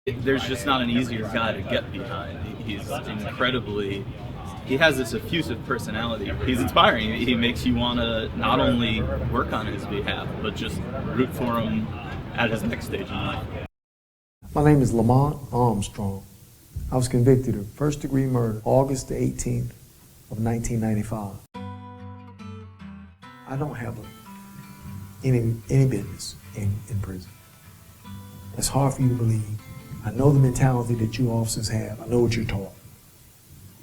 There's just not an easier guy to get behind. He has this effusive personality. He's inspiring. He makes you want to not only work on his behalf, but just root for him at his next stage in life. My name is LaMonte Armstrong. I was convicted of first-degree murder August the 18th of 1995. I don't have any business in prison. It's hard for you to believe. I know the mentality that you officers have. I know what you're taught.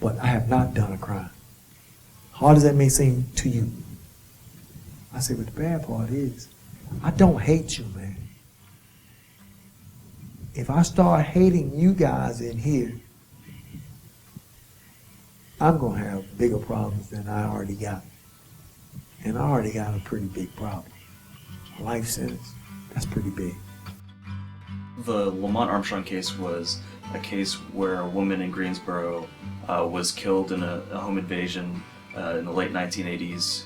But I have not done a crime. Hard as that may seem to you. I say, but the bad part is, I don't hate you, man. If I start hating you guys in here, I'm going to have bigger problems than I already got. And I already got a pretty big problem. A life sentence, that's pretty big. The LaMonte Armstrong case was a case where a woman in Greensboro was killed in a home invasion in the late 1980s.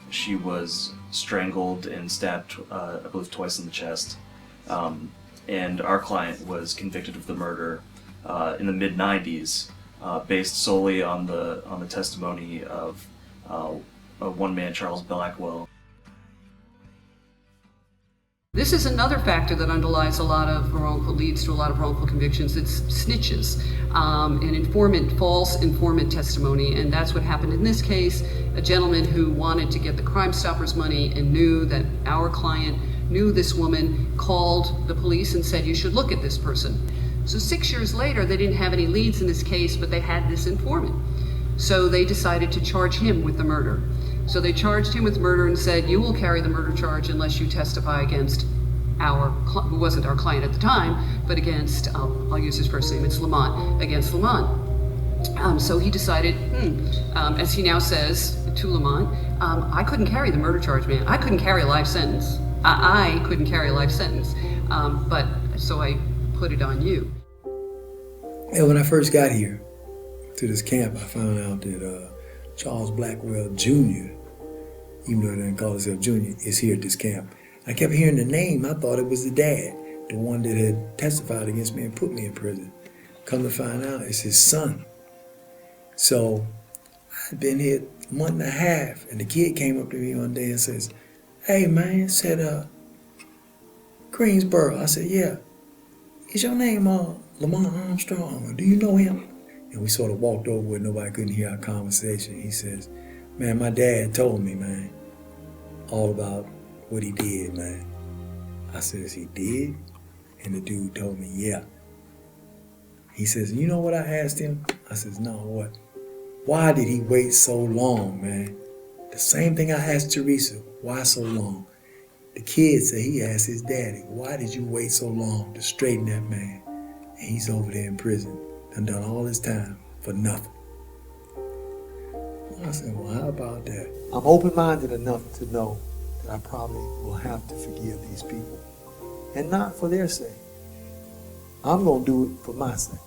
She was strangled and stabbed, I believe, twice in the chest. And our client was convicted of the murder in the mid-90s, based solely on the testimony of one man, Charles Blackwell. This is another factor that underlies leads to a lot of wrongful convictions. It's snitches, false informant testimony, and that's what happened in this case. A gentleman who wanted to get the Crime Stoppers money and knew that our client knew this woman, called the police and said, you should look at this person. So 6 years later, they didn't have any leads in this case, but they had this informant. So they decided to charge him with the murder. So they charged him with murder and said, you will carry the murder charge unless you testify against who wasn't our client at the time, but against, I'll use his first name, it's LaMonte, against LaMonte. So he decided, as he now says to LaMonte, I couldn't carry the murder charge, man. I couldn't carry a life sentence. I couldn't carry a life sentence. So I put it on you. And when I first got here to this camp, I found out that Charles Blackwell Jr., even though he didn't call himself Jr., is here at this camp. I kept hearing the name. I thought it was the dad, the one that had testified against me and put me in prison. Come to find out, it's his son. So I'd been here a month and a half, and the kid came up to me one day and says, hey man, said, Greensboro. I said, yeah. Is your name LaMonte Armstrong? Do you know him? And we sort of walked over where nobody couldn't hear our conversation. He says, man, my dad told me, man, all about what he did, man. I says, he did? And the dude told me, yeah. He says, you know what I asked him? I says, no, what? Why did he wait so long, man? The same thing I asked Teresa, why so long? The kid said he asked his daddy, why did you wait so long to straighten that man? And he's over there in prison, done all this time for nothing. I said, well, how about that? I'm open-minded enough to know that I probably will have to forgive these people. And not for their sake. I'm going to do it for my sake.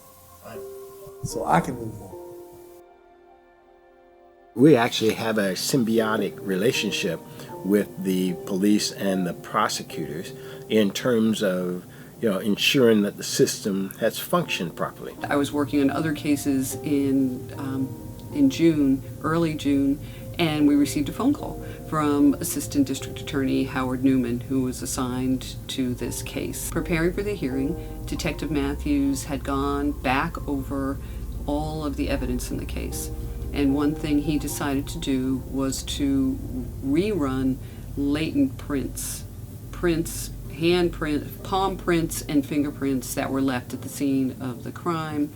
So I can move on. We actually have a symbiotic relationship with the police and the prosecutors in terms of ensuring that the system has functioned properly. I was working on other cases in June, early June, and we received a phone call from Assistant District Attorney Howard Newman, who was assigned to this case. Preparing for the hearing, Detective Matthews had gone back over all of the evidence in the case. And one thing he decided to do was to rerun latent prints, handprint, palm prints and fingerprints that were left at the scene of the crime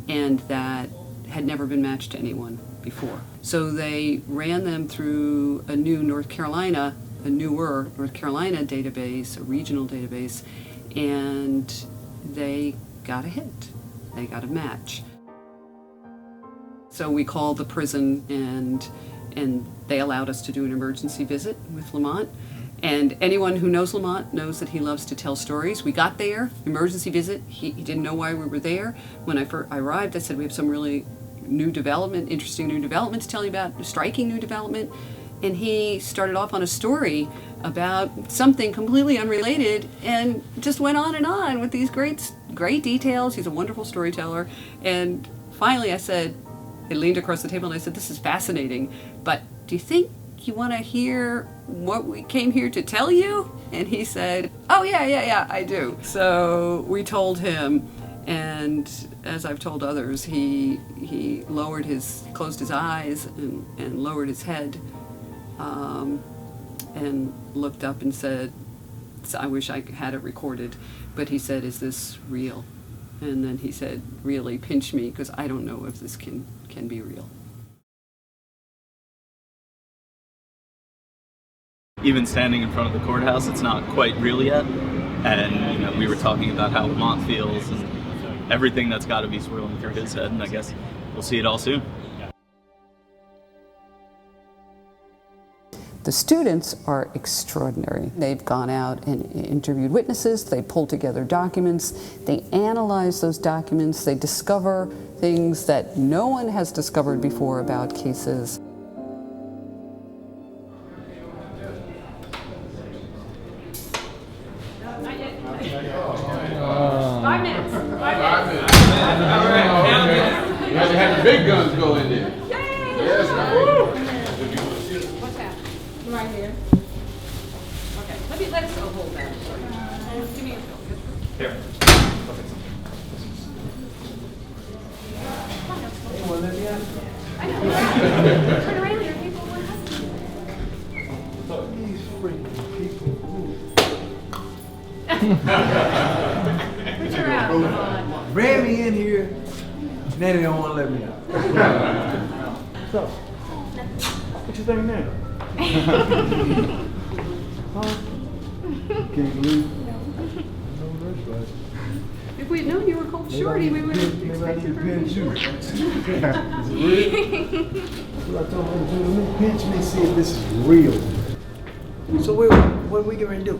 and that had never been matched to anyone before. So they ran them through a newer North Carolina database, a regional database, and they got a hit. They got a match. So we called the prison and they allowed us to do an emergency visit with LaMonte. And anyone who knows LaMonte knows that he loves to tell stories. We got there, emergency visit. He didn't know why we were there. When I arrived, I said, we have some really interesting new development to tell you about, a striking new development. And he started off on a story about something completely unrelated and just went on and on with these great great details. He's a wonderful storyteller. And finally I said, I leaned across the table and I said, this is fascinating, but do you think you want to hear what we came here to tell you? And he said, oh yeah, I do. So we told him, and as I've told others, he closed his eyes and lowered his head, and looked up and said, I wish I had it recorded, but he said, is this real? And then he said, really, pinch me, because I don't know if this can be real. Even standing in front of the courthouse, it's not quite real yet. And we were talking about how LaMonte feels and everything that's got to be swirling through his head, and I guess we'll see it all soon. The students are extraordinary. They've gone out and interviewed witnesses, they pulled together documents, they analyze those documents, they discover things that no one has discovered before about cases. Five minutes. All right. You have to have the big guns go in there. Yes, What's that? Right here. Okay, let us hold that. Give me a film. Here. I know. Turn around here, people. These freaking people. Put your out. Ran me in here, now they don't want to let me out. So, what you think now? Huh? Can't believe it. No, that's right. If we had known you were called Shorty, we would have expected her to be short. Is it real? That's what I told her to do. Let me pinch me, see if this is real. So what are we going to do?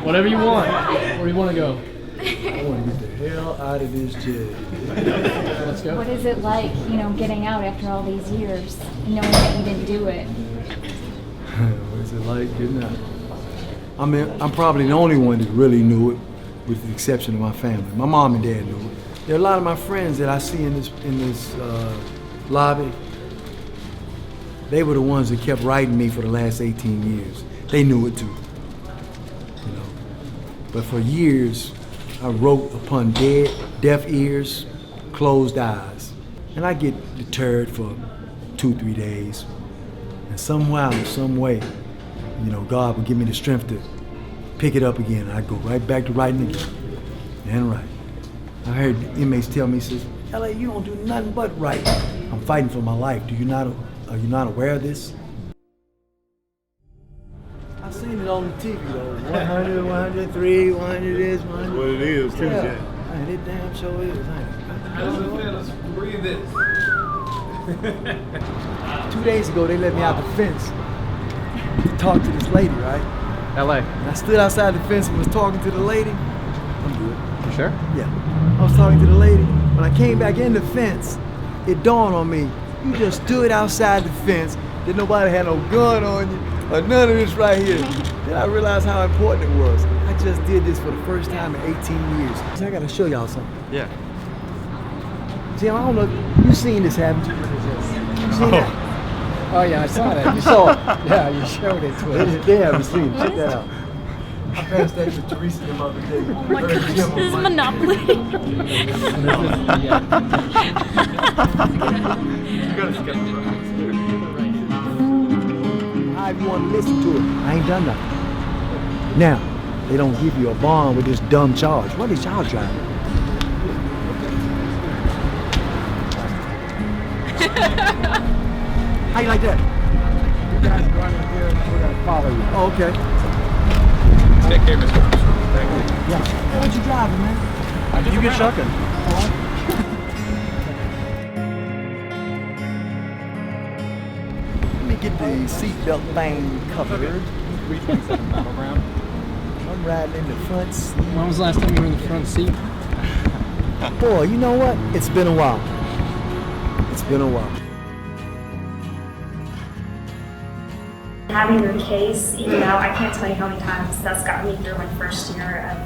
Whatever you want. Where do you want to go? I want to get the hell out of this jail. Let's go. What is it like, getting out after all these years, knowing that you didn't do it? What is it like getting out? I mean, I'm probably the only one that really knew it, with the exception of my family. My mom and dad knew it. There are a lot of my friends that I see in this lobby. They were the ones that kept writing me for the last 18 years. They knew it too, But for years, I wrote upon deaf ears, closed eyes. And I get deterred for 2-3 days. And somehow, some way, God would give me the strength to pick it up again. I'd go right back to writing again and write. I heard inmates tell me, says, LA, you don't do nothing but write. I'm fighting for my life. Are you not aware of this? I've seen it on the TV though. 100, 103, 100 this, 100. That's what it is, too, Yeah. Jack. Man, it damn sure is, Let's breathe this. 2 days ago, they let me out the fence to talk to this lady, right? LA. And I stood outside the fence and was talking to the lady. I'm good. You sure? Yeah. I was talking to the lady. When I came back in the fence, it dawned on me, you just stood outside the fence, that nobody had no gun on you, or none of this right here. Then I realized how important it was. I just did this for the first time in 18 years. So I gotta show y'all something. Yeah. See, I don't know, you seen this happen to you? You seen that? Oh yeah, I saw that. You saw it. Yeah, you showed it to us. They haven't seen it. Check that out. I passed that to Teresa the other day. Oh my gosh, this is Monopoly. You gotta skip it. How you want to listen to it? I ain't done nothing. Now, they don't give you a bond with this dumb charge. What is y'all driving? How you like that? You guys are running here and we're going to follow you. Oh, okay. Take care, Mr. Armstrong. Thank you. Yeah. Hey, what you driving, man? You get shotgun. Let me get the seatbelt thing covered. I'm riding in the front seat. When was the last time you were in the front seat? Boy, you know what? It's been a while. It's been a while. Having your case, I can't tell you how many times that's got me through my first year of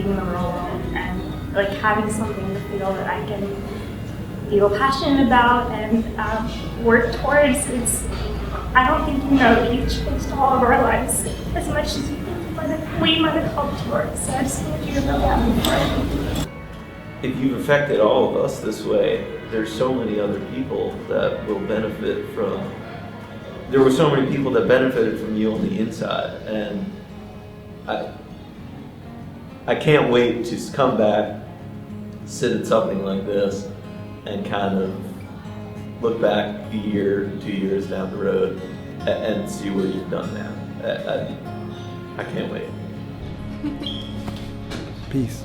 being in the real world and like having something to feel that I can feel passionate about and work towards. I don't think you've changed all of our lives as much as you think we might have helped towards. So I just want you to know that. If you've affected all of us this way, there's so many other people that will benefit from. There were so many people that benefited from you on the inside, and I can't wait to come back, sit at something like this, and kind of look back a year, 2 years down the road, and see what you've done now. I can't wait. Peace.